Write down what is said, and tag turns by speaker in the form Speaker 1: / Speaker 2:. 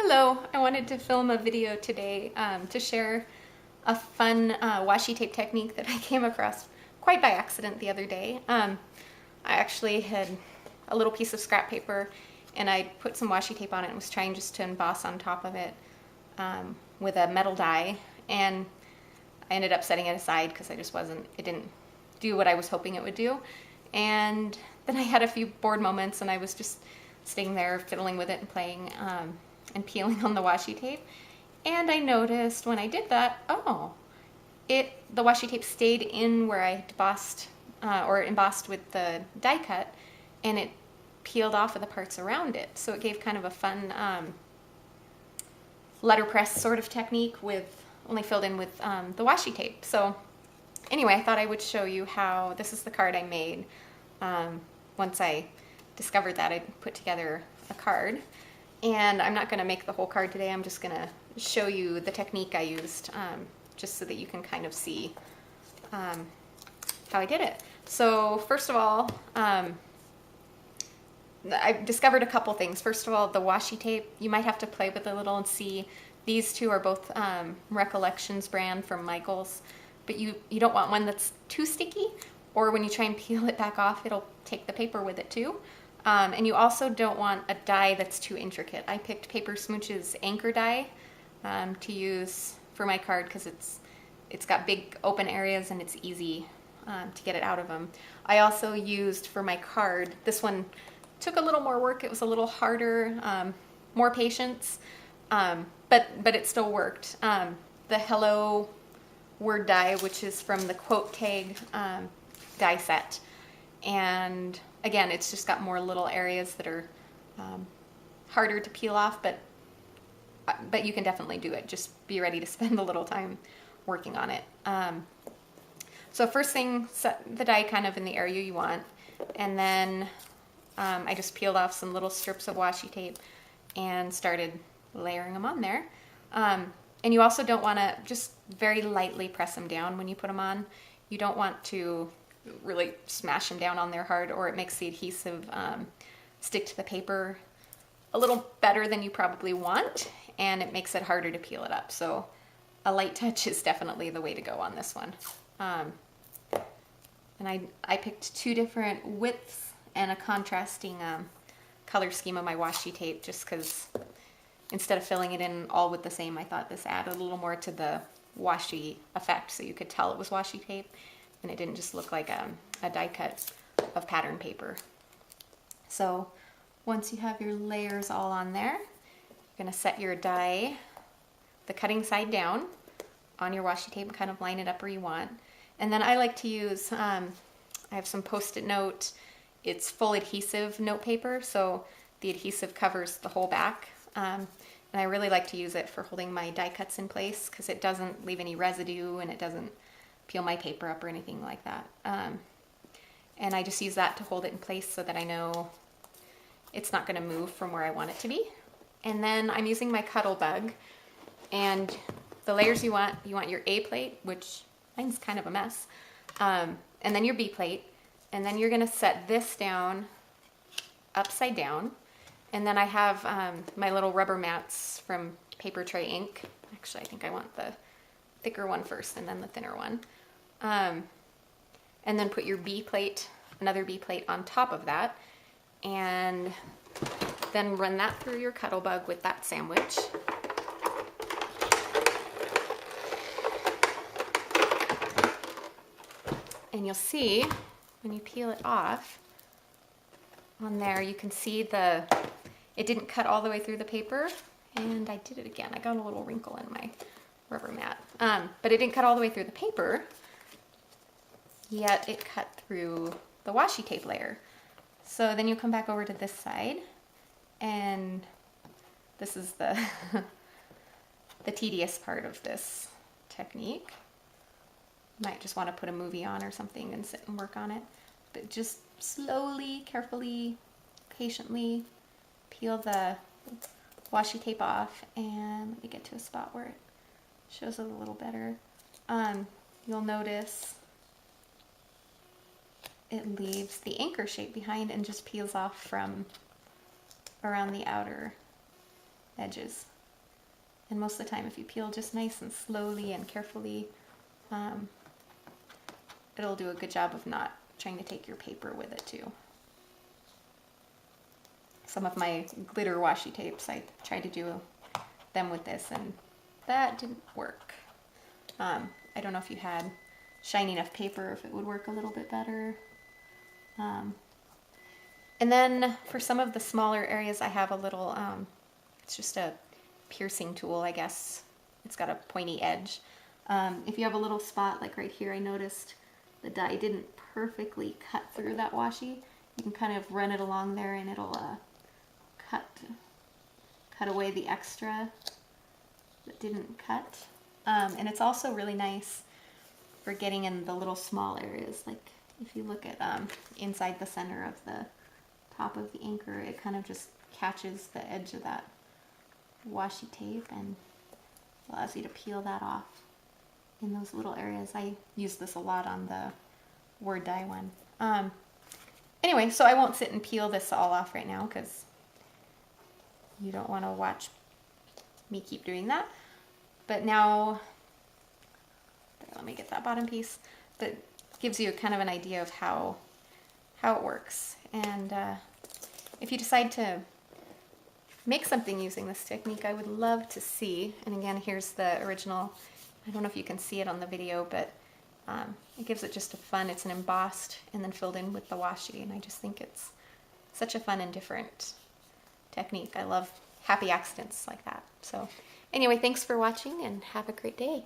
Speaker 1: Hello, I wanted to film a video today to share a fun washi tape technique that I came across quite by accident the other day. I actually had a little piece of scrap paper and I put some washi tape on it and was trying just to emboss on top of it with a metal die, and I ended up setting it aside because it didn't do what I was hoping it would do. And then I had a few bored moments and I was just sitting there fiddling with it and playing and peeling on the washi tape. And I noticed when I did that, the washi tape stayed in where I embossed with the die cut, and it peeled off of the parts around it. So it gave kind of a fun letterpress sort of technique with only filled in with the washi tape. So anyway, I thought I would show you how this is the card I made. Once I discovered that, I put together a card. And I'm not going to make the whole card today. I'm just going to show you the technique I used, just so that you can kind of see how I did it. So first of all, I discovered a couple things. First of all, the washi tape, you might have to play with a little and see. These two are both Recollections brand from Michaels, but you don't want one that's too sticky, or when you try and peel it back off, it'll take the paper with it too. And you also don't want a die that's too intricate. I picked Paper Smooch's anchor die to use for my card because it's got big open areas and it's easy to get it out of them. I also used for my card, this one took a little more work. It was a little harder, more patience, but it still worked. The Hello word die, which is from the Quote Tag die set. And again, it's just got more little areas that are harder to peel off, but you can definitely do it. Just be ready to spend a little time working on it. So first thing, set the die kind of in the area you want, and then I just peeled off some little strips of washi tape and started layering them on there. And you also don't want to just very lightly press them down when you put them on. You don't want to really smash them down on there hard, or it makes the adhesive stick to the paper a little better than you probably want, and it makes it harder to peel it up. So a light touch is definitely the way to go on this one. And I picked two different widths and a contrasting color scheme of my washi tape, just because instead of filling it in all with the same, I thought this added a little more to the washi effect, so you could tell it was washi tape and it didn't just look like a die cut of pattern paper. So once you have your layers all on there, you're going to set your die, the cutting side down on your washi tape, and kind of line it up where you want. And then I like to use, I have some Post-it note. It's full adhesive note paper, so the adhesive covers the whole back. And I really like to use it for holding my die cuts in place because it doesn't leave any residue and it doesn't peel my paper up or anything like that. And I just use that to hold it in place so that I know it's not going to move from where I want it to be. And then I'm using my Cuddle Bug, and the layers you want your A plate, which mine's kind of a mess, and then your B plate, and then you're going to set this down upside down. And then I have my little rubber mats from Paper Tray Ink. Actually, I think I want the thicker one first and then the thinner one. And then put your B plate, another B plate on top of that, and then run that through your Cuddle Bug with that sandwich. And you'll see when you peel it off, on there you can see it didn't cut all the way through the paper, and I did it again. I got a little wrinkle in my rubber mat, but it didn't cut all the way through the paper, yet it cut through the washi tape layer. So then you come back over to this side, and this is the the tedious part of this technique. You might just want to put a movie on or something and sit and work on it, but just slowly, carefully, patiently peel the washi tape off, and let me get to a spot where it shows it a little better. You'll notice it leaves the anchor shape behind and just peels off from around the outer edges. And most of the time, if you peel just nice and slowly and carefully, it'll do a good job of not trying to take your paper with it too. Some of my glitter washi tapes, I tried to do them with this and that didn't work. I don't know if you had shiny enough paper, if it would work a little bit better. And then for some of the smaller areas, I have a little, it's just a piercing tool, I guess. It's got a pointy edge. If you have a little spot, like right here, I noticed the die didn't perfectly cut through that washi. You can kind of run it along there and it'll cut away the extra that didn't cut. And it's also really nice for getting in the little small areas. Like if you look at inside the center of the top of the anchor, it kind of just catches the edge of that washi tape and allows you to peel that off in those little areas. I use this a lot on the word die one. Anyway, so I won't sit and peel this all off right now because you don't want to watch me keep doing that. But now, let me get that bottom piece. That gives you kind of an idea of how it works. And if you decide to make something using this technique, I would love to see, and again, here's the original. I don't know if you can see it on the video, but it gives it just a fun, it's an embossed and then filled in with the washi, and I just think it's such a fun and different technique. I love happy accidents like that. So anyway, thanks for watching and have a great day.